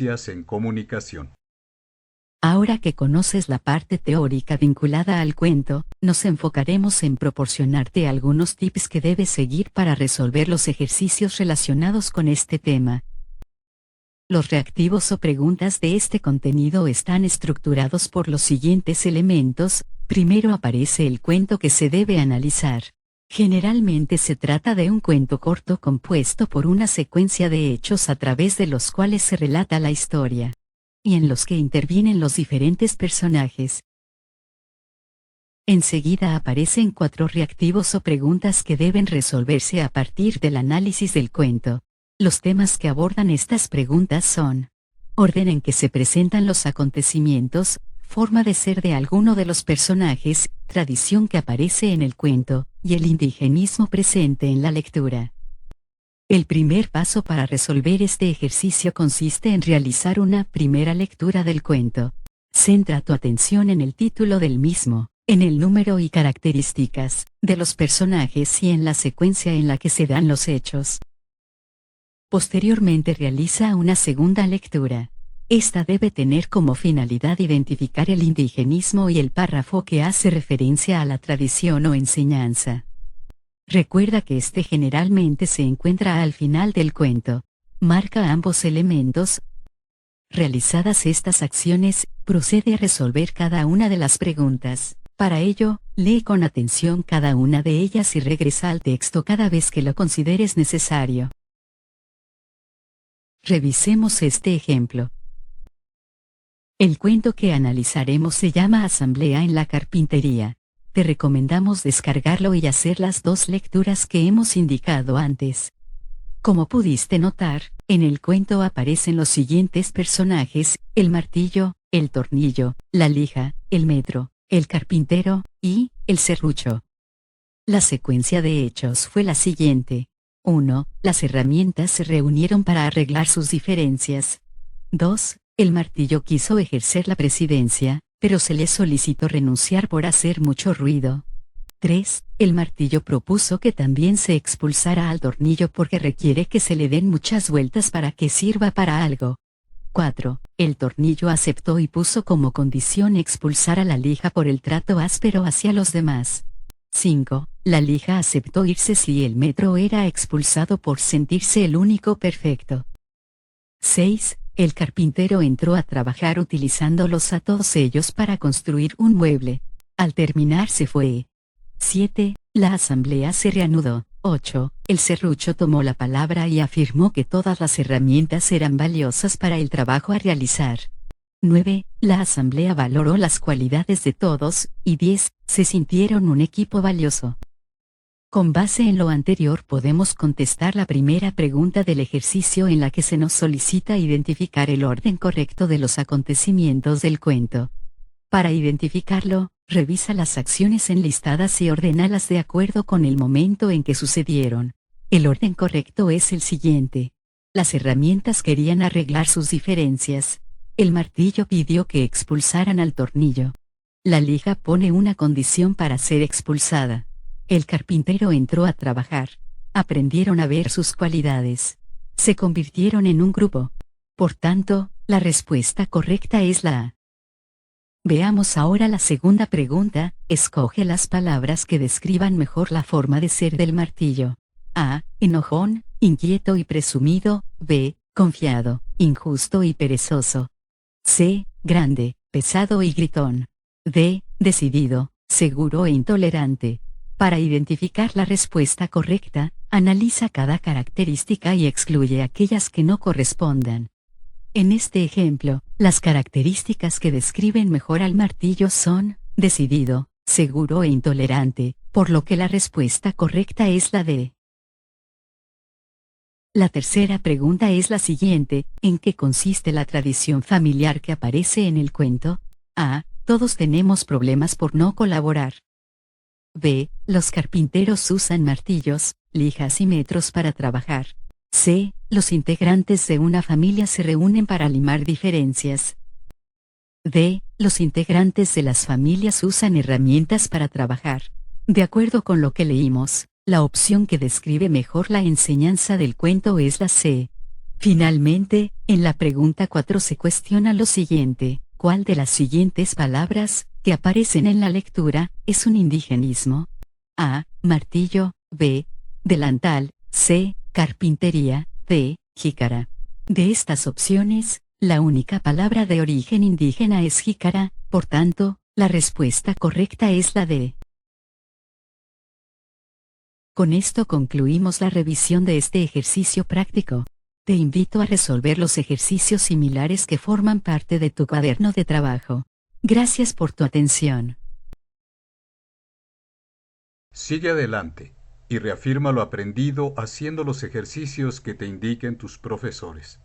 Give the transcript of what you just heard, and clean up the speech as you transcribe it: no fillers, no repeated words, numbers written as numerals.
en comunicación. Ahora que conoces la parte teórica vinculada al cuento, nos enfocaremos en proporcionarte algunos tips que debes seguir para resolver los ejercicios relacionados con este tema. Los reactivos o preguntas de este contenido están estructurados por los siguientes elementos. Primero aparece el cuento que se debe analizar. Generalmente se trata de un cuento corto compuesto por una secuencia de hechos a través de los cuales se relata la historia, y en los que intervienen los diferentes personajes. Enseguida aparecen 4 reactivos o preguntas que deben resolverse a partir del análisis del cuento. Los temas que abordan estas preguntas son: orden en que se presentan los acontecimientos, forma de ser de alguno de los personajes, tradición que aparece en el cuento, y el indigenismo presente en la lectura. El primer paso para resolver este ejercicio consiste en realizar una primera lectura del cuento. Centra tu atención en el título del mismo, en el número y características de los personajes y en la secuencia en la que se dan los hechos. Posteriormente realiza una segunda lectura. Esta debe tener como finalidad identificar el indigenismo y el párrafo que hace referencia a la tradición o enseñanza. Recuerda que este generalmente se encuentra al final del cuento. Marca ambos elementos. Realizadas estas acciones, procede a resolver cada una de las preguntas. Para ello, lee con atención cada una de ellas y regresa al texto cada vez que lo consideres necesario. Revisemos este ejemplo. El cuento que analizaremos se llama Asamblea en la carpintería. Te recomendamos descargarlo y hacer las 2 lecturas que hemos indicado antes. Como pudiste notar, en el cuento aparecen los siguientes personajes: el martillo, el tornillo, la lija, el metro, el carpintero, y el serrucho. La secuencia de hechos fue la siguiente. 1. Las herramientas se reunieron para arreglar sus diferencias. 2. El martillo quiso ejercer la presidencia, pero se le solicitó renunciar por hacer mucho ruido. 3. El martillo propuso que también se expulsara al tornillo porque requiere que se le den muchas vueltas para que sirva para algo. 4. El tornillo aceptó y puso como condición expulsar a la lija por el trato áspero hacia los demás. 5. La lija aceptó irse si el metro era expulsado por sentirse el único perfecto. 6. El carpintero entró a trabajar utilizándolos a todos ellos para construir un mueble. Al terminar se fue. 7. La asamblea se reanudó. 8. El serrucho tomó la palabra y afirmó que todas las herramientas eran valiosas para el trabajo a realizar. 9. La asamblea valoró las cualidades de todos, y 10. Se sintieron un equipo valioso. Con base en lo anterior podemos contestar la primera pregunta del ejercicio en la que se nos solicita identificar el orden correcto de los acontecimientos del cuento. Para identificarlo, revisa las acciones enlistadas y ordénalas de acuerdo con el momento en que sucedieron. El orden correcto es el siguiente. Las herramientas querían arreglar sus diferencias. El martillo pidió que expulsaran al tornillo. La lija pone una condición para ser expulsada. El carpintero entró a trabajar. Aprendieron a ver sus cualidades. Se convirtieron en un grupo. Por tanto, la respuesta correcta es la A. Veamos ahora la segunda pregunta. Escoge las palabras que describan mejor la forma de ser del martillo. A. Enojón, inquieto y presumido. B. Confiado, injusto y perezoso. C. Grande, pesado y gritón. D. Decidido, seguro e intolerante. Para identificar la respuesta correcta, analiza cada característica y excluye aquellas que no correspondan. En este ejemplo, las características que describen mejor al martillo son: decidido, seguro e intolerante, por lo que la respuesta correcta es la D. La tercera pregunta es la siguiente: ¿en qué consiste la tradición familiar que aparece en el cuento? A. Todos tenemos problemas por no colaborar. B. Los carpinteros usan martillos, lijas y metros para trabajar. C. Los integrantes de una familia se reúnen para limar diferencias. D. Los integrantes de las familias usan herramientas para trabajar. De acuerdo con lo que leímos, la opción que describe mejor la enseñanza del cuento es la C. Finalmente, en la pregunta 4 se cuestiona lo siguiente: ¿cuál de las siguientes palabras, que aparecen en la lectura, es un indigenismo? A. Martillo. B. Delantal. C. Carpintería. D. Jícara. De estas opciones, la única palabra de origen indígena es jícara, por tanto, la respuesta correcta es la D. Con esto concluimos la revisión de este ejercicio práctico. Te invito a resolver los ejercicios similares que forman parte de tu cuaderno de trabajo. Gracias por tu atención. Sigue adelante y reafirma lo aprendido haciendo los ejercicios que te indiquen tus profesores.